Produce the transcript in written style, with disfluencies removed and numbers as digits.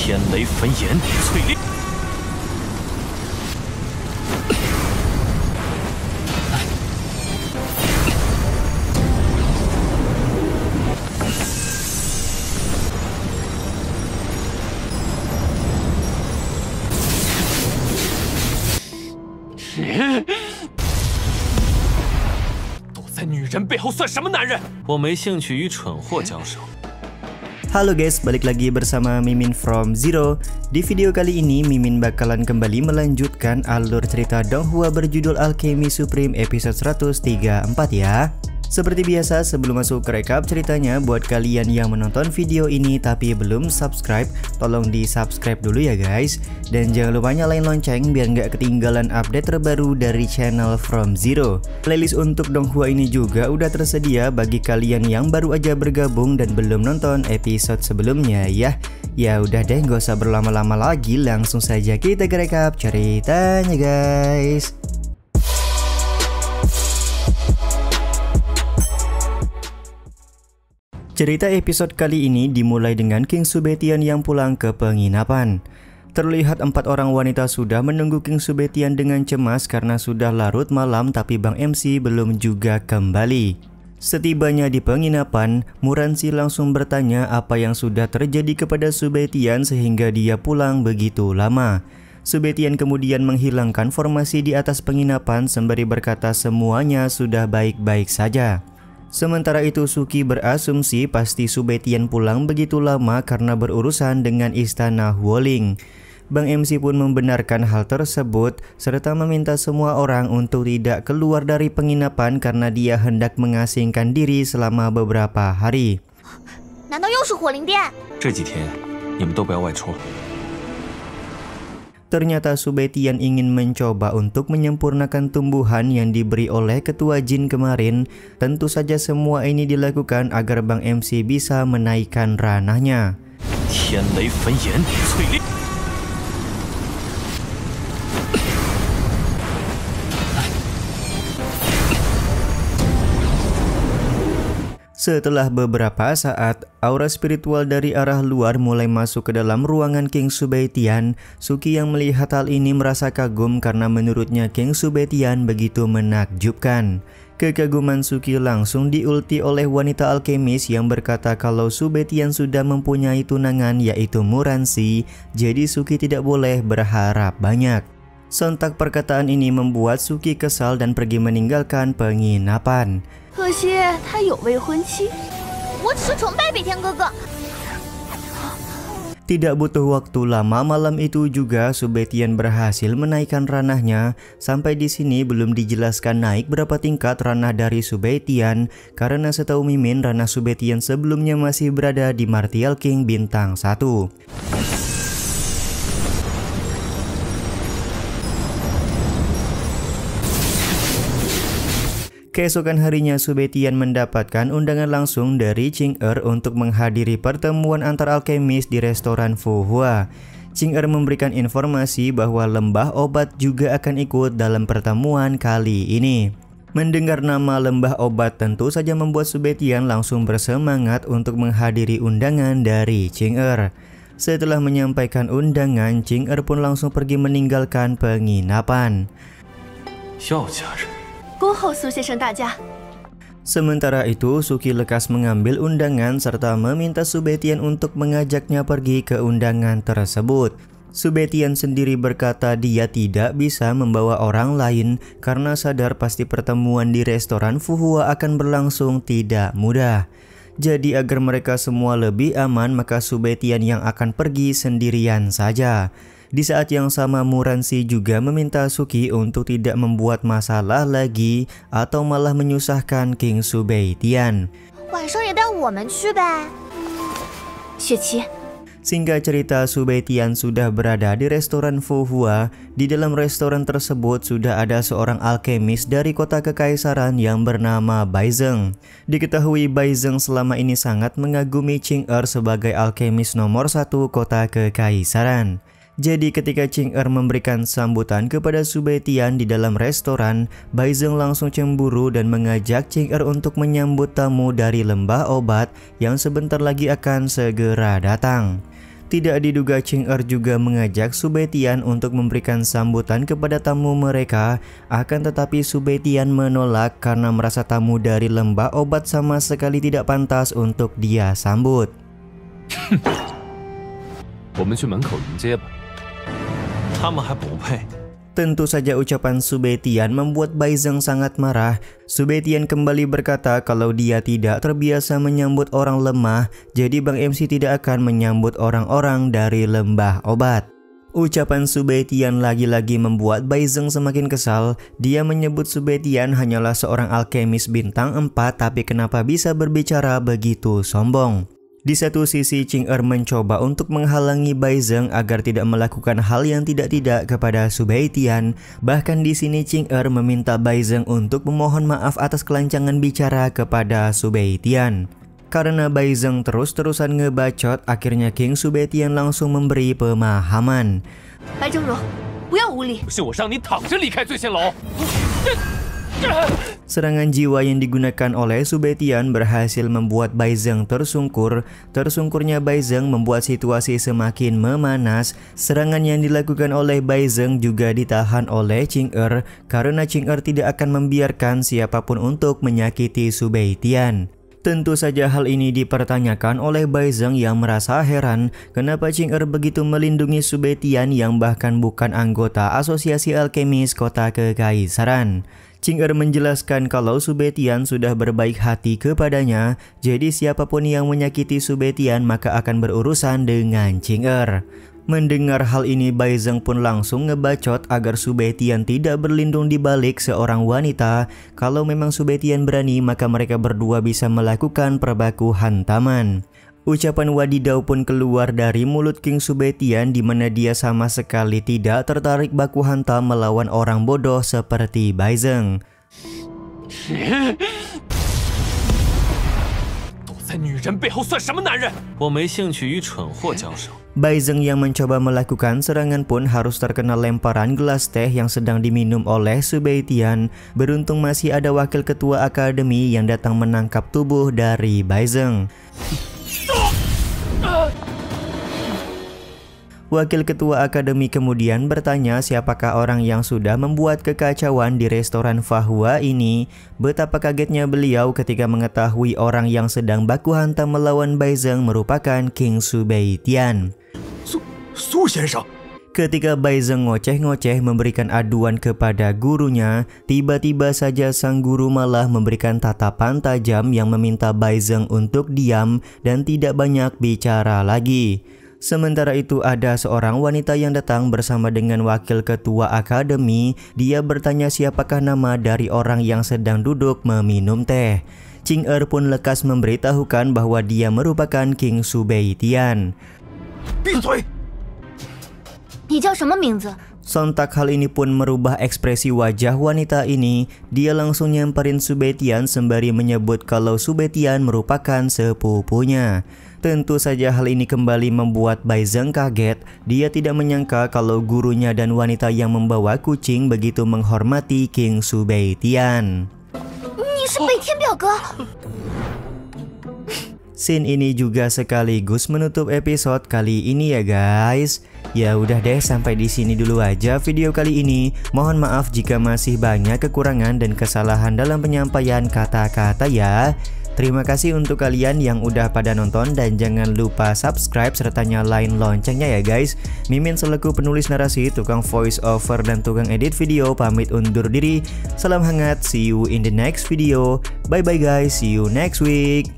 天雷焚炎，淬炼。躲在女人背后算什么男人？我没兴趣与蠢货交手。 Halo guys, balik lagi bersama Mimin from Zero. Di video kali ini Mimin bakalan kembali melanjutkan alur cerita Donghua berjudul Alchemy Supreme episode 134 ya. Seperti biasa, sebelum masuk ke recap ceritanya, buat kalian yang menonton video ini tapi belum subscribe, tolong di subscribe dulu ya guys. Dan jangan lupa nyalain lonceng biar nggak ketinggalan update terbaru dari channel From Zero. Playlist untuk Donghua ini juga udah tersedia bagi kalian yang baru aja bergabung dan belum nonton episode sebelumnya ya. Ya udah deh, gak usah berlama-lama lagi, langsung saja kita ke recap ceritanya guys. Cerita episode kali ini dimulai dengan King Subetian yang pulang ke penginapan. Terlihat 4 orang wanita sudah menunggu King Subetian dengan cemas karena sudah larut malam tapi Bang MC belum juga kembali. Setibanya di penginapan, Muransi langsung bertanya apa yang sudah terjadi kepada Subetian sehingga dia pulang begitu lama. Subetian kemudian menghilangkan formasi di atas penginapan sembari berkata semuanya sudah baik-baik saja. Sementara itu Suki berasumsi pasti Subetian pulang begitu lama karena berurusan dengan istana Huoling. Bang MC pun membenarkan hal tersebut serta meminta semua orang untuk tidak keluar dari penginapan karena dia hendak mengasingkan diri selama beberapa hari. 难道又是火灵殿？这几天你们都不要外出。 Ternyata Subetian ingin mencoba untuk menyempurnakan tumbuhan yang diberi oleh ketua jin kemarin. Tentu saja semua ini dilakukan agar Bang MC bisa menaikkan ranahnya. 天雷焚炎，淬炼。 Setelah beberapa saat, aura spiritual dari arah luar mulai masuk ke dalam ruangan King Subetian. Suki yang melihat hal ini merasa kagum karena menurutnya King Subetian begitu menakjubkan. Kekaguman Suki langsung diulti oleh wanita alkemis yang berkata kalau Subetian sudah mempunyai tunangan yaitu Muransi, jadi Suki tidak boleh berharap banyak. Sontak perkataan ini membuat Suki kesal dan pergi meninggalkan penginapan. 可惜他有未婚妻，我只是崇拜北天哥哥。 Tidak butuh waktu lama malam itu juga Subetian berhasil menaikkan ranahnya. Sampai di sini belum dijelaskan naik berapa tingkat ranah dari Subetian karena setahu Mimin ranah Subetian sebelumnya masih berada di Martial King bintang 1. Keesokan harinya Subetian mendapatkan undangan langsung dari Qing-er untuk menghadiri pertemuan antar alkemis di restoran Fuhua. Qing-er memberikan informasi bahwa lembah obat juga akan ikut dalam pertemuan kali ini. Mendengar nama lembah obat tentu saja membuat Subetian langsung bersemangat untuk menghadiri undangan dari Qing-er. Setelah menyampaikan undangan, Qing-er pun langsung pergi meninggalkan penginapan. 要家人。 恭候苏先生大驾。 Sementara itu, Suki lekas mengambil undangan serta meminta Subetian untuk mengajaknya pergi ke undangan tersebut. Subetian sendiri berkata dia tidak bisa membawa orang lain karena sadar pasti pertemuan di restoran Fuhua akan berlangsung tidak mudah. Jadi agar mereka semua lebih aman maka Subetian yang akan pergi sendirian saja. Di saat yang sama Muransi juga meminta Suki untuk tidak membuat masalah lagi atau malah menyusahkan King Subetian. 晚上也带我们去呗，雪琪。 Singkat cerita, Subetian sudah berada di restoran Fuhua. Di dalam restoran tersebut sudah ada seorang alkemis dari kota kekaisaran yang bernama Bai Zheng. Diketahui Bai Zheng selama ini sangat mengagumi Qing-er sebagai alkemis nomor 1 kota kekaisaran. Jadi ketika Qing-er memberikan sambutan kepada Subetian di dalam restoran, Bai Zheng langsung cemburu dan mengajak Qing-er untuk menyambut tamu dari lembah obat yang sebentar lagi akan segera datang. Tidak diduga Ching-er juga mengajak Su Baitian untuk memberikan sambutan kepada tamu mereka, akan tetapi Su Baitian menolak karena merasa tamu dari lembah obat sama sekali tidak pantas untuk dia sambut. 我们去门口迎接吧，他们还不配。 Tentu saja ucapan Su Baitian membuat Bai Zheng sangat marah. Su Baitian kembali berkata kalau dia tidak terbiasa menyambut orang lemah, jadi Bang MC tidak akan menyambut orang-orang dari lembah obat. Ucapan Su Baitian lagi-lagi membuat Bai Zheng semakin kesal. Dia menyebut Su Baitian hanyalah seorang alkemis bintang 4, tapi kenapa bisa berbicara begitu sombong? Di satu sisi Ching-er mencoba untuk menghalangi Bai Zheng agar tidak melakukan hal yang tidak-tidak kepada Su Baitian. Bahkan di sini Ching-er meminta Bai Zheng untuk memohon maaf atas kelancangan bicara kepada Su Baitian. Karena Bai Zheng terus-terusan ngebacot, akhirnya King Su Baitian langsung memberi pemahaman. 白峥嵘，不要无礼。不信我让你躺着离开醉仙楼。 Serangan jiwa yang digunakan oleh Su Baitian berhasil membuat Bai Zheng tersungkur. Tersungkurnya Bai Zheng membuat situasi semakin memanas. Serangan yang dilakukan oleh Bai Zheng juga ditahan oleh Ching-er karena Ching-er tidak akan membiarkan siapapun untuk menyakiti Su Baitian. Tentu saja hal ini dipertanyakan oleh Bai Zheng yang merasa heran kenapa Ching-er begitu melindungi Su Baitian yang bahkan bukan anggota Asosiasi Alkemis Kota Kekaisaran. Ching-er menjelaskan kalau Su Baitian sudah berbaik hati kepadanya, jadi siapapun yang menyakiti Su Baitian maka akan berurusan dengan Ching-er. Mendengar hal ini, Bai Zheng pun langsung ngebacot agar Su Baitian tidak berlindung di balik seorang wanita. Kalau memang Su Baitian berani, maka mereka berdua bisa melakukan perbaku hantaman. Ucapan wadidau pun keluar dari mulut King Su Baitian di mana dia sama sekali tidak tertarik baku hantam melawan orang bodoh seperti Bai Zheng. 躲在女人背后算什么男人？我没兴趣与蠢货交手。 Bai Zheng yang mencoba melakukan serangan pun harus terkena lemparan gelas teh yang sedang diminum oleh Su Baitian. Beruntung masih ada wakil ketua akademi yang datang menangkap tubuh dari Bai Zheng. Wakil ketua akademi kemudian bertanya siapakah orang yang sudah membuat kekacauan di restoran Fahua ini. Betapa kagetnya beliau ketika mengetahui orang yang sedang baku hantam melawan Bai Zheng merupakan King Su Baitian. Su先生。 Ketika Bai Zheng ngoceh-ngoceh memberikan aduan kepada gurunya, tiba-tiba saja sang guru malah memberikan tatapan tajam yang meminta Bai Zheng untuk diam dan tidak banyak bicara lagi. Sementara itu ada seorang wanita yang datang bersama dengan wakil ketua akademi. Dia bertanya siapakah nama dari orang yang sedang duduk meminum teh. Ching-er pun lekas memberitahukan bahwa dia merupakan King Su Baitian. 闭嘴！ 你叫什么名字？ Sontak hal ini pun merubah ekspresi wajah wanita ini. Dia langsung nyamperin Su Baitian sembari menyebut kalau Su Baitian merupakan sepupunya. Tentu saja hal ini kembali membuat Bai Zheng kaget. Dia tidak menyangka kalau gurunya dan wanita yang membawa kucing begitu menghormati King Su Baitian. 你是北天表哥。 Scene ini juga sekaligus menutup episode kali ini ya guys. Ya udah deh, sampai di sini dulu aja video kali ini. Mohon maaf jika masih banyak kekurangan dan kesalahan dalam penyampaian kata-kata ya. Terima kasih untuk kalian yang udah pada nonton dan jangan lupa subscribe serta nyalain loncengnya ya guys. Mimin selaku penulis narasi, tukang voice over dan tukang edit video pamit undur diri. Salam hangat, see you in the next video. Bye bye guys, see you next week.